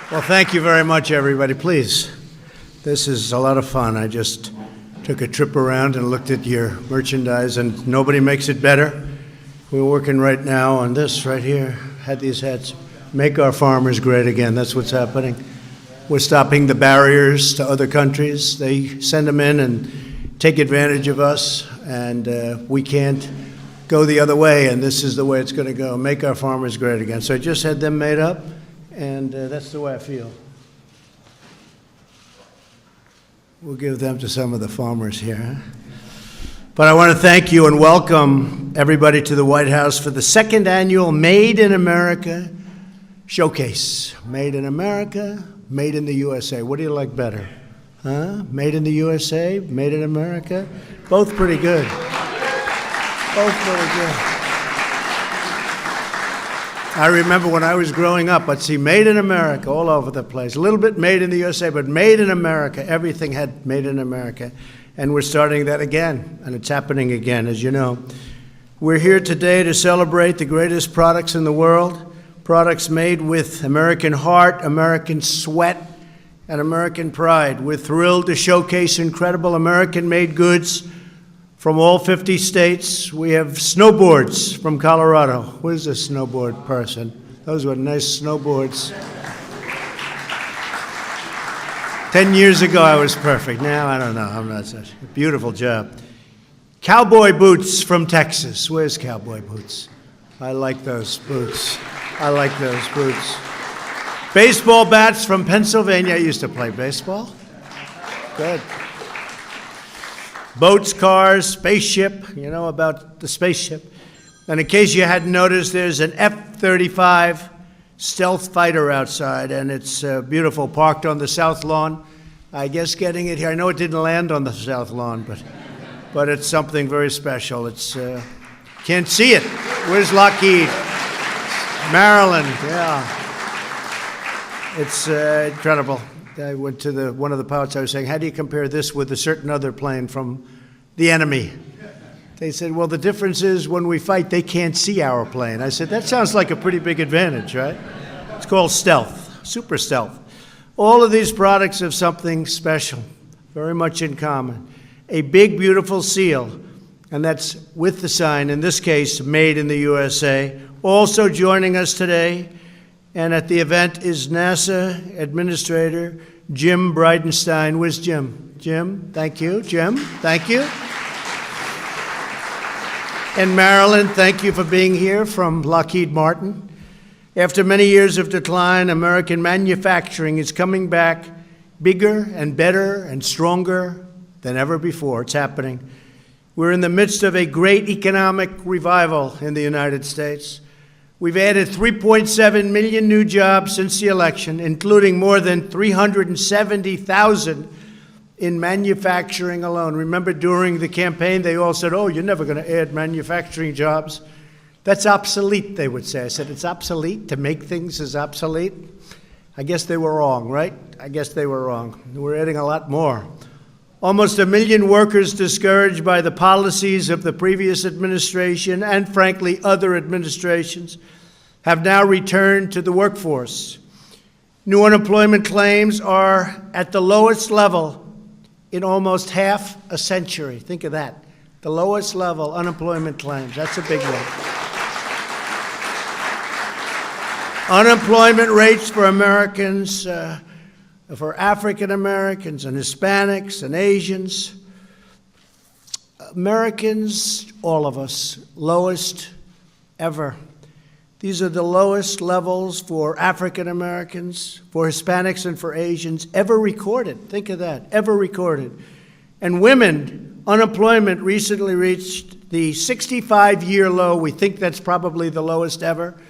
Well, thank you very much, everybody. Please, this is a lot of fun. I just took a trip around and looked at your merchandise, and nobody makes it better. We're working right now on this right here. Had these hats. Make our farmers great again. That's what's happening. We're stopping the barriers to other countries. They send them in and take advantage of us, and we can't go the other way, and this is the way it's going to go. Make our farmers great again. So I just had them made up, and that's the way I feel. We'll give them to some of the farmers here. But I want to thank you and welcome everybody to the White House for the second annual Made in America Showcase. Made in America, Made in the USA. What do you like better? Huh? Made in the USA, Made in America? Both pretty good. Both pretty good. I remember when I was growing up, I'd see Made in America all over the place. A little bit Made in the USA, but Made in America. Everything had Made in America. And we're starting that again, and it's happening again, as you know. We're here today to celebrate the greatest products in the world, products made with American heart, American sweat, and American pride. We're thrilled to showcase incredible American-made goods from all 50 states. We have snowboards from Colorado. Where's the snowboard person? Those were nice snowboards. 10 years ago, I was perfect. Now, I don't know. I'm not such a beautiful job. Cowboy boots from Texas. Where's cowboy boots? I like those boots. I like those boots. Baseball bats from Pennsylvania. I used to play baseball. Good. Boats, cars, spaceship, you know about the spaceship. And in case you hadn't noticed, there's an F-35 stealth fighter outside, and it's beautiful, parked on the south lawn. I guess getting it here, I know it didn't land on the south lawn, but it's something very special. It's, can't see it. Where's Lockheed? Maryland, yeah. It's incredible. I went to one of the pilots, I was saying, how do you compare this with a certain other plane from the enemy? They said, well, the difference is when we fight, they can't see our plane. I said, that sounds like a pretty big advantage, right? It's called stealth, super stealth. All of these products have something special, very much in common. A big, beautiful seal, and that's with the sign, in this case, Made in the USA. Also joining us today, and at the event is NASA Administrator Jim Bridenstine. Where's Jim? Jim, thank you. Jim, thank you. And Marilyn, thank you for being here from Lockheed Martin. After many years of decline, American manufacturing is coming back bigger and better and stronger than ever before. It's happening. We're in the midst of a great economic revival in the United States. We've added 3.7 million new jobs since the election, including more than 370,000 in manufacturing alone. Remember during the campaign, they all said, oh, you're never going to add manufacturing jobs. That's obsolete, they would say. I said, it's obsolete? To make things is obsolete? I guess they were wrong, right? I guess they were wrong. We're adding a lot more. Almost 1 million workers discouraged by the policies of the previous administration and, frankly, other administrations have now returned to the workforce. New unemployment claims are at the lowest level in almost half a century. Think of that. The lowest level unemployment claims. That's a big one. Unemployment rates for Americans, for African Americans and Hispanics and Asians, Americans, all of us, lowest ever. These are the lowest levels for African Americans, for Hispanics, and for Asians ever recorded. Think of that, ever recorded. And women, unemployment recently reached the 65-year low. We think that's probably the lowest ever.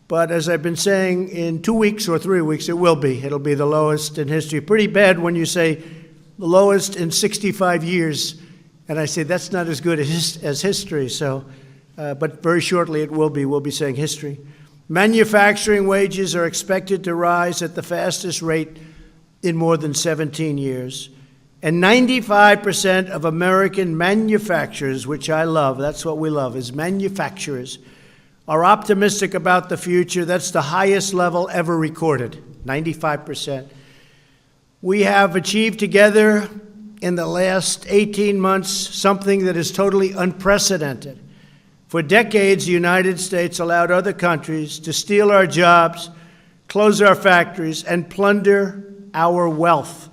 But as I've been saying, in 2 weeks or 3 weeks, it will be. It'll be the lowest in history. Pretty bad when you say the lowest in 65 years. And I say that's not as good as history. So, but very shortly it will be. We'll be saying history. Manufacturing wages are expected to rise at the fastest rate in more than 17 years. And 95% of American manufacturers, which I love, that's what we love, is manufacturers, are optimistic about the future. That's the highest level ever recorded. 95%. We have achieved together in the last 18 months something that is totally unprecedented. For decades, the United States allowed other countries to steal our jobs, close our factories, and plunder our wealth.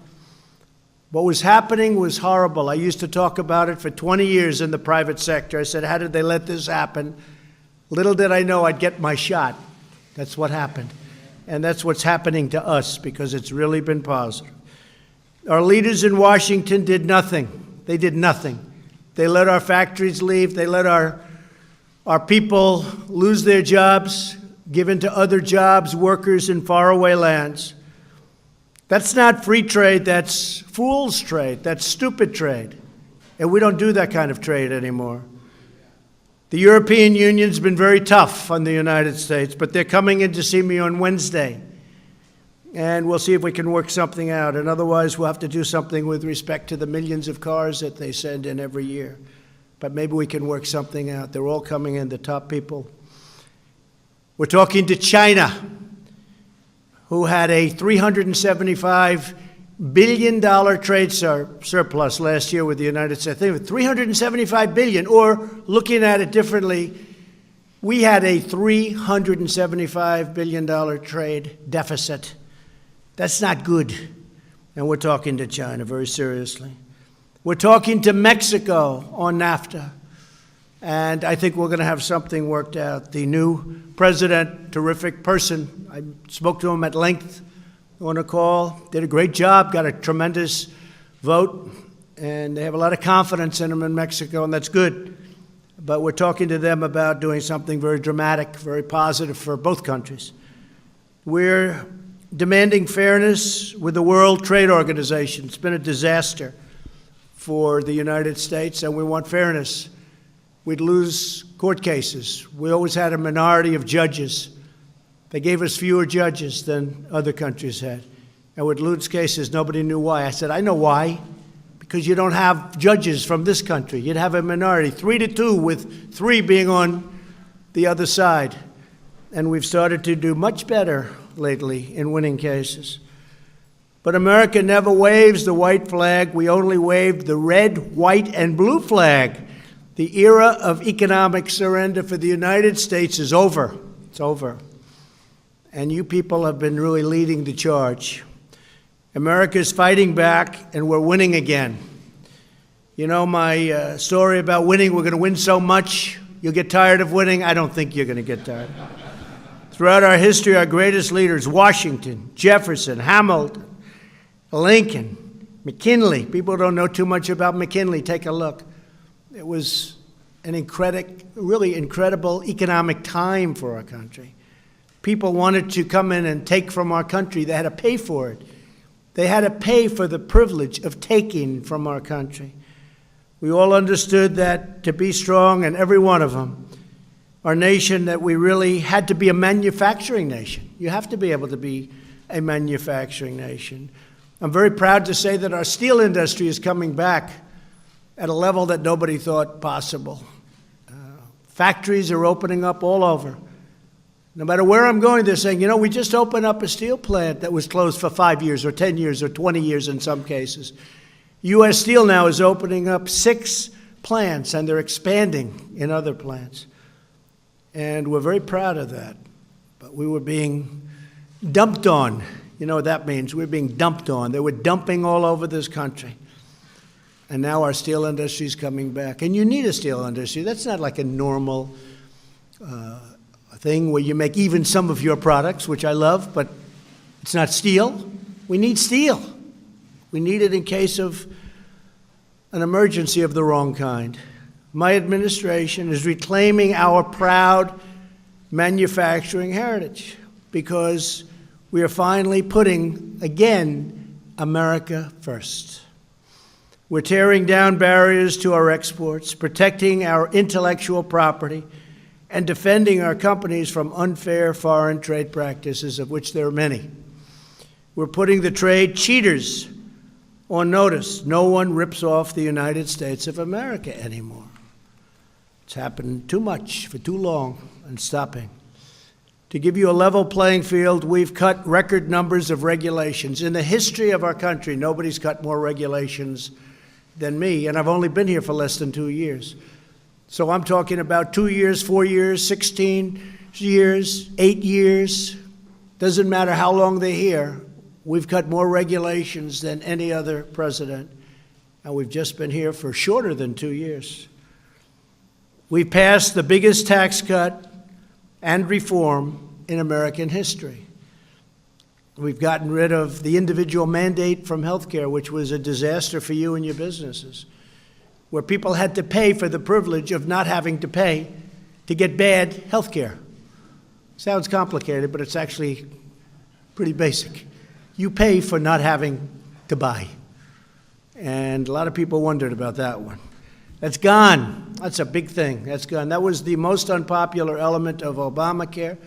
What was happening was horrible. I used to talk about it for 20 years in the private sector. I said, how did they let this happen? Little did I know I'd get my shot. That's what happened. And that's what's happening to us, because it's really been positive. Our leaders in Washington did nothing. They did nothing. They let our factories leave. They let our people lose their jobs, given to other jobs, workers in faraway lands. That's not free trade, that's fool's trade, that's stupid trade. And we don't do that kind of trade anymore. The European Union's been very tough on the United States, but they're coming in to see me on Wednesday. And we'll see if we can work something out. And otherwise, we'll have to do something with respect to the millions of cars that they send in every year. But maybe we can work something out. They're all coming in, the top people. We're talking to China, who had a $375 billion trade surplus last year with the United States. Think of it, $375 billion, or looking at it differently, we had a $375 billion trade deficit. That's not good. And we're talking to China very seriously. We're talking to Mexico on NAFTA. And I think we're going to have something worked out. The new president, terrific person. I spoke to him at length on a call. Did a great job, got a tremendous vote. And they have a lot of confidence in him in Mexico, and that's good. But we're talking to them about doing something very dramatic, very positive for both countries. We're demanding fairness with the World Trade Organization. It's been a disaster for the United States, and we want fairness. We'd lose court cases. We always had a minority of judges. They gave us fewer judges than other countries had. And we'd lose cases. Nobody knew why. I said, I know why. Because you don't have judges from this country. You'd have a minority, 3-2, with 3 being on the other side. And we've started to do much better lately in winning cases. But America never waves the white flag. We only wave the red, white, and blue flag. The era of economic surrender for the United States is over. It's over. And you people have been really leading the charge. America is fighting back, and we're winning again. You know my story about winning. We're going to win so much, you'll get tired of winning. I don't think you're going to get tired. Throughout our history, our greatest leaders, Washington, Jefferson, Hamilton, Lincoln, McKinley. People don't know too much about McKinley. Take a look. It was an really incredible economic time for our country. People wanted to come in and take from our country. They had to pay for it. They had to pay for the privilege of taking from our country. We all understood that to be strong, and every one of them, our nation, that we really had to be a manufacturing nation. You have to be able to be a manufacturing nation. I'm very proud to say that our steel industry is coming back at a level that nobody thought possible. Factories are opening up all over. No matter where I'm going, they're saying, you know, we just opened up a steel plant that was closed for 5 years or 10 years or 20 years in some cases. U.S. Steel now is opening up 6 plants, and they're expanding in other plants. And we're very proud of that. But we were being dumped on. You know what that means? We're being dumped on. They were dumping all over this country. And now our steel industry is coming back. And you need a steel industry. That's not like a normal thing where you make even some of your products, which I love, but it's not steel. We need steel. We need it in case of an emergency of the wrong kind. My administration is reclaiming our proud manufacturing heritage because we are finally putting, again, America first. We're tearing down barriers to our exports, protecting our intellectual property, and defending our companies from unfair foreign trade practices, of which there are many. We're putting the trade cheaters on notice. No one rips off the United States of America anymore. It's happened too much for too long, and stopping. To give you a level playing field, we've cut record numbers of regulations. In the history of our country, nobody's cut more regulations than me, and I've only been here for less than 2 years. So I'm talking about 2 years, 4 years, 16 years, 8 years. Doesn't matter how long they're here. We've cut more regulations than any other president, and we've just been here for shorter than 2 years. We've passed the biggest tax cut and reform in American history. We've gotten rid of the individual mandate from healthcare, which was a disaster for you and your businesses, where people had to pay for the privilege of not having to pay to get bad healthcare. Sounds complicated, but it's actually pretty basic. You pay for not having to buy. And a lot of people wondered about that one. That's gone. That's a big thing. That's gone. That was the most unpopular element of Obamacare,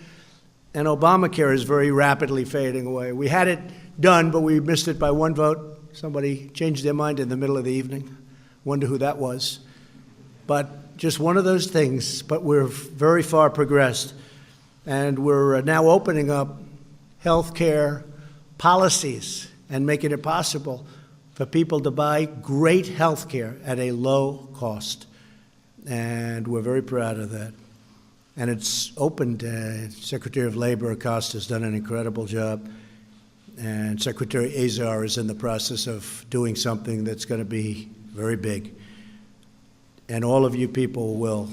and Obamacare is very rapidly fading away. We had it done, but we missed it by one vote. Somebody changed their mind in the middle of the evening. Wonder who that was. But just one of those things, but we're very far progressed, and we're now opening up health care policies and making it possible for people to buy great health care at a low cost. And we're very proud of that. And it's opened. Secretary of Labor Acosta has done an incredible job. And Secretary Azar is in the process of doing something that's going to be very big. And all of you people will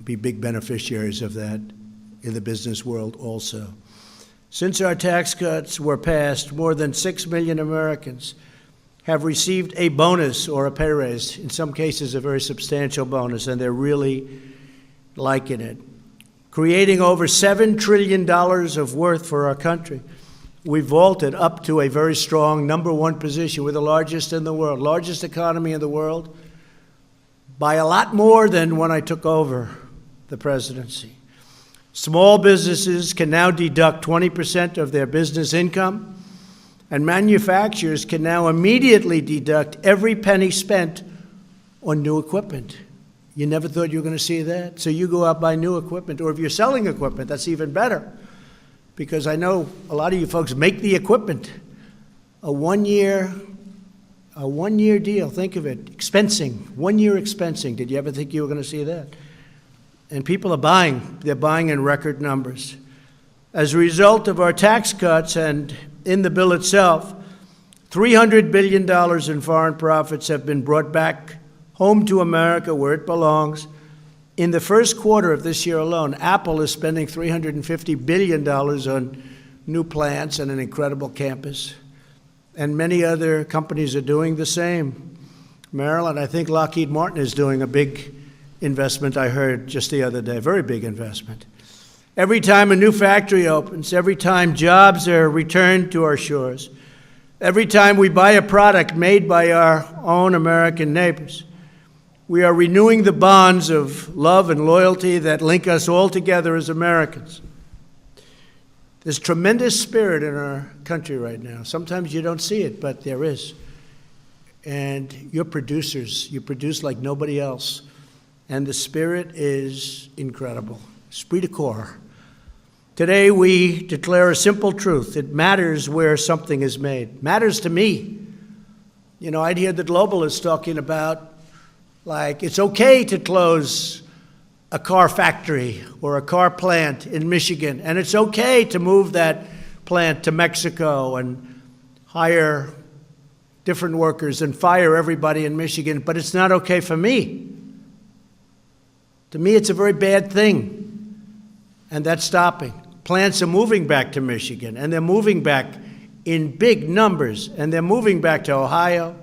be big beneficiaries of that in the business world also. Since our tax cuts were passed, more than 6 million Americans have received a bonus or a pay raise, in some cases a very substantial bonus, and they're really liking it. Creating over $7 trillion of worth for our country. We vaulted up to a very strong #1 position. We're the largest in the world, largest economy in the world, by a lot more than when I took over the presidency. Small businesses can now deduct 20% of their business income, and manufacturers can now immediately deduct every penny spent on new equipment. You never thought you were going to see that? So you go out buy new equipment, or if you're selling equipment, that's even better, because I know a lot of you folks make the equipment. A one-year deal, think of it, expensing, 1 year expensing. Did you ever think you were going to see that? And people are buying. They're buying in record numbers. As a result of our tax cuts and in the bill itself, $300 billion in foreign profits have been brought back home to America where it belongs. In the first quarter of this year alone, Apple is spending $350 billion on new plants and an incredible campus. And many other companies are doing the same. Maryland, I think Lockheed Martin is doing a big investment, I heard just the other day, very big investment. Every time a new factory opens, every time jobs are returned to our shores, every time we buy a product made by our own American neighbors, we are renewing the bonds of love and loyalty that link us all together as Americans. There's tremendous spirit in our country right now. Sometimes you don't see it, but there is. And you're producers. You produce like nobody else. And the spirit is incredible. Esprit de corps. Today we declare a simple truth. It matters where something is made. Matters to me. You know, I'd hear the globalists talking about, like, it's okay to close a car factory or a car plant in Michigan, and it's okay to move that plant to Mexico and hire different workers and fire everybody in Michigan, but it's not okay for me. To me, it's a very bad thing, and that's stopping. Plants are moving back to Michigan, and they're moving back in big numbers, and they're moving back to Ohio.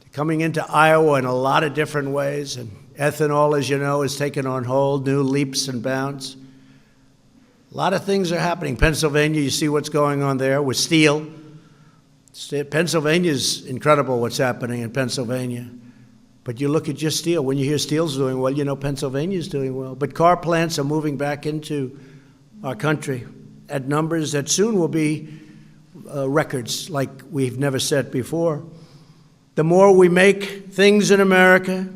They're coming into Iowa in a lot of different ways, and ethanol, as you know, is taking on whole new leaps and bounds. A lot of things are happening. Pennsylvania, you see what's going on there with steel. Pennsylvania's incredible what's happening in Pennsylvania. But you look at just steel. When you hear steel's doing well, you know Pennsylvania's doing well. But car plants are moving back into our country at numbers that soon will be records like we've never set before. The more we make things in America,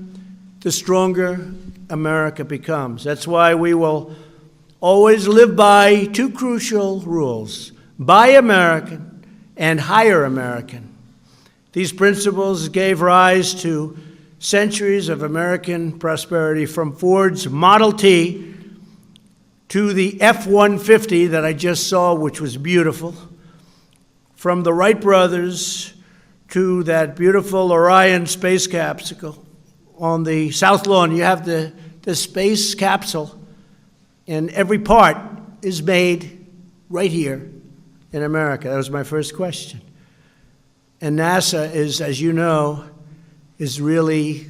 the stronger America becomes. That's why we will always live by two crucial rules: buy American and hire American. These principles gave rise to centuries of American prosperity, from Ford's Model T to the F-150 that I just saw, which was beautiful, from the Wright brothers to that beautiful Orion space capsule. On the South Lawn, you have the space capsule, and every part is made right here in America. That was my first question. And NASA is, as you know, is really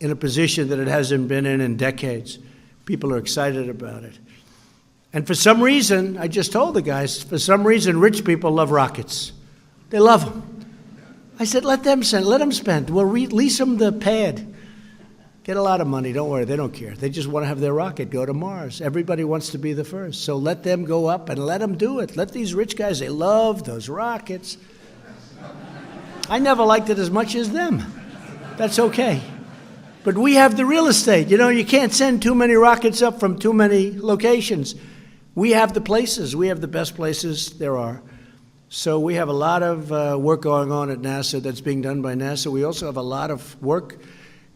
in a position that it hasn't been in decades. People are excited about it. And for some reason, I just told the guys, for some reason, rich people love rockets. They love them. I said, let them spend. We'll lease them the pad. Get a lot of money, don't worry, they don't care. They just want to have their rocket go to Mars. Everybody wants to be the first. So let them go up and let them do it. Let these rich guys, they love those rockets. I never liked it as much as them. That's okay. But we have the real estate. You know, you can't send too many rockets up from too many locations. We have the places. We have the best places there are. So we have a lot of work going on at NASA that's being done by NASA. We also have a lot of work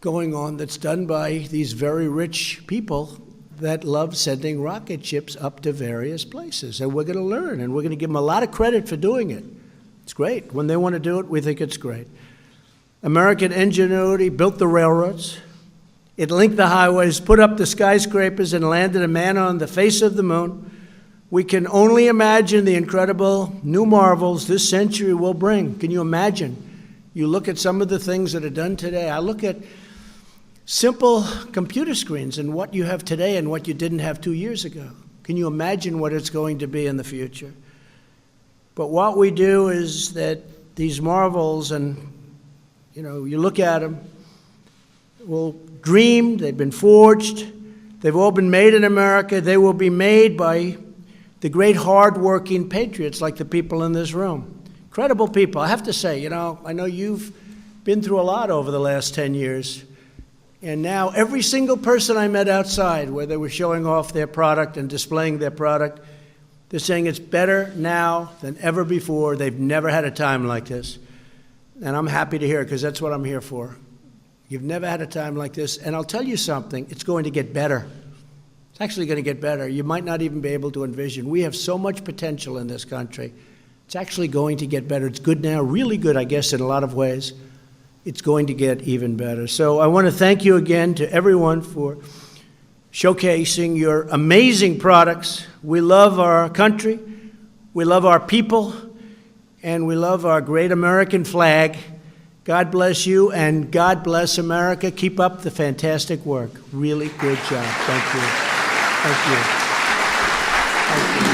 going on that's done by these very rich people that love sending rocket ships up to various places. And we're going to learn, and we're going to give them a lot of credit for doing it. It's great. When they want to do it, we think it's great. American ingenuity built the railroads. It linked the highways, put up the skyscrapers, and landed a man on the face of the moon. We can only imagine the incredible new marvels this century will bring. Can you imagine? You look at some of the things that are done today. I look at simple computer screens and what you have today and what you didn't have 2 years ago. Can you imagine what it's going to be in the future? But what we do is that these marvels, and you look at them, well, dreamed, they've been forged, they've all been made in America. They will be made by the great hard-working patriots like the people in this room. Incredible people. I have to say, I know you've been through a lot over the last 10 years. And now every single person I met outside, where they were showing off their product and displaying their product, they're saying it's better now than ever before. They've never had a time like this. And I'm happy to hear it, because that's what I'm here for. You've never had a time like this. And I'll tell you something, it's going to get better. It's actually going to get better. You might not even be able to envision. We have so much potential in this country. It's actually going to get better. It's good now, really good, I guess, in a lot of ways. It's going to get even better. So I want to thank you again to everyone for showcasing your amazing products. We love our country, we love our people, and we love our great American flag. God bless you, and God bless America. Keep up the fantastic work. Really good job. Thank you. Thank you. Thank you.